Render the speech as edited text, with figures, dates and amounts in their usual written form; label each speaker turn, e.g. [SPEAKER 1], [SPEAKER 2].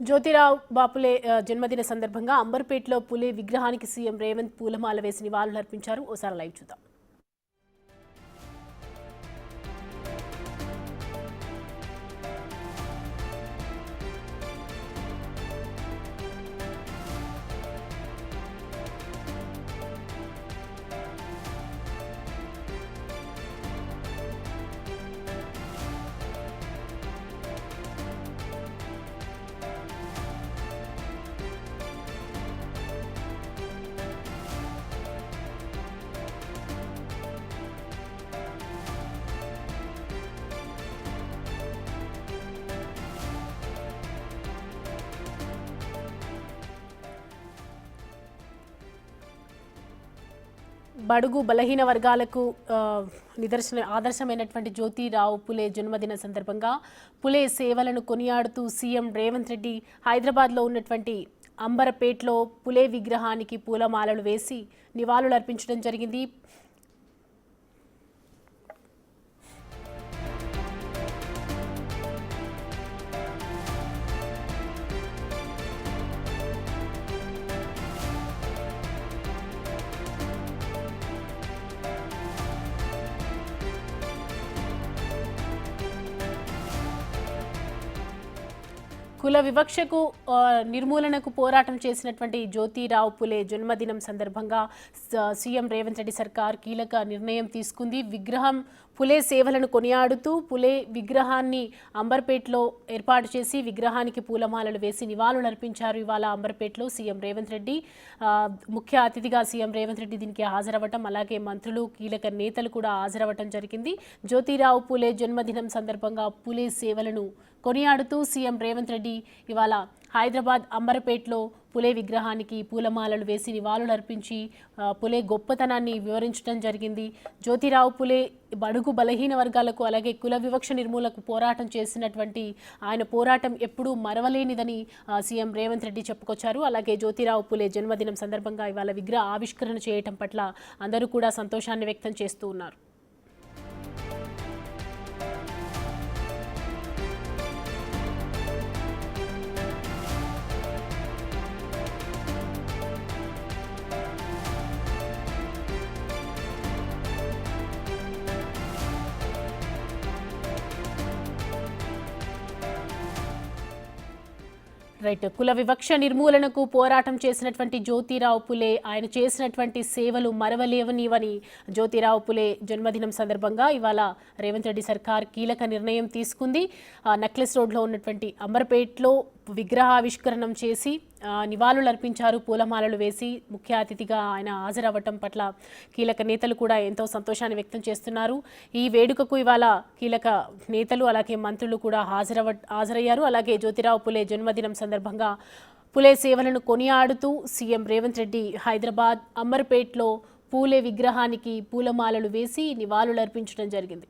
[SPEAKER 1] జ్యోతిరావు బాపులే జన్మదిన సందర్భంగా అంబర్పేటలో పులే విగ్రహానికి సీఎం రేవంత్ పూలమాల వేసి నివాళులర్పించారు. ఓసారి లైవ్ చూద్దాం. బడుగు బలహీన వర్గాలకు ఆదర్శమైనటువంటి జ్యోతిరావు పులే జన్మదిన సందర్భంగా పులే సేవలను కొనియాడుతూ సీఎం రేవంత్ రెడ్డి హైదరాబాద్లో ఉన్నటువంటి అంబర్పేటలో పులే విగ్రహానికి పూలమాలలు వేసి నివాళులర్పించడం జరిగింది. కుల వివక్షకు నిర్మూలనకు పోరాటం చేసినటువంటి జ్యోతిరావు పులే జన్మదినం సందర్భంగా సీఎం రేవంత్ రెడ్డి సర్కార్ కీలక నిర్ణయం తీసుకుంది. విగ్రహం పులే సేవలను కొనియాడుతూ పులే విగ్రహాన్ని అంబర్పేటలో ఏర్పాటు చేసి విగ్రహానికి పూలమాలలు వేసి నివాళులర్పించారు. ఇవాళ అంబర్పేటలో సీఎం రేవంత్ రెడ్డి ముఖ్య అతిథిగా సీఎం రేవంత్ రెడ్డి దీనికి హాజరవ్వటం, అలాగే మంత్రులు కీలక నేతలు కూడా హాజరవ్వటం జరిగింది. జ్యోతిరావు పులే జన్మదినం సందర్భంగా పులే సేవలను కొనియాడుతూ సీఎం రేవంత్ రెడ్డి ఇవాళ హైదరాబాద్ అంబర్పేటలో పులే విగ్రహానికి పూలమాలలు వేసి నివాళులర్పించి పులే గొప్పతనాన్ని వివరించడం జరిగింది. జ్యోతిరావు పులే బడుగు బలహీన వర్గాలకు అలాగే కుల వివక్ష నిర్మూలకు పోరాటం చేసినటువంటి ఆయన పోరాటం ఎప్పుడూ మరవలేనిదని సీఎం రేవంత్ రెడ్డి చెప్పుకొచ్చారు. అలాగే జ్యోతిరావు పులే జన్మదినం సందర్భంగా ఇవాళ విగ్రహ ఆవిష్కరణ చేయటం పట్ల అందరూ కూడా సంతోషాన్ని వ్యక్తం చేస్తూ ఉన్నారు. రైట్, కుల వివక్ష నిర్మూలనకు పోరాటం చేసినటువంటి జ్యోతిరావు పులే ఆయన చేసినటువంటి సేవలు మరవలేవనివని జ్యోతిరావు పులే జన్మదినం సందర్భంగా ఇవాళ రేవంత్ రెడ్డి సర్కార్ కీలక నిర్ణయం తీసుకుంది. నక్లెస్ రోడ్లో ఉన్నటువంటి అంబర్పేటలో విగ్రహావిష్కరణం చేసి నివాళులర్పించారు. పూలమాలలు వేసి ముఖ్య అతిథిగా ఆయన హాజరవ్వటం పట్ల కీలక నేతలు కూడా ఎంతో సంతోషాన్ని వ్యక్తం చేస్తున్నారు. ఈ వేడుకకు ఇవాళ కీలక నేతలు అలాగే మంత్రులు కూడా హాజరయ్యారు. అలాగే జ్యోతిరావు పులే జన్మదినం సందర్భంగా పులే సేవలను కొనియాడుతూ సీఎం రేవంత్ రెడ్డి హైదరాబాద్ అంబర్పేటలో పూలే విగ్రహానికి పూలమాలలు వేసి నివాళులర్పించడం జరిగింది.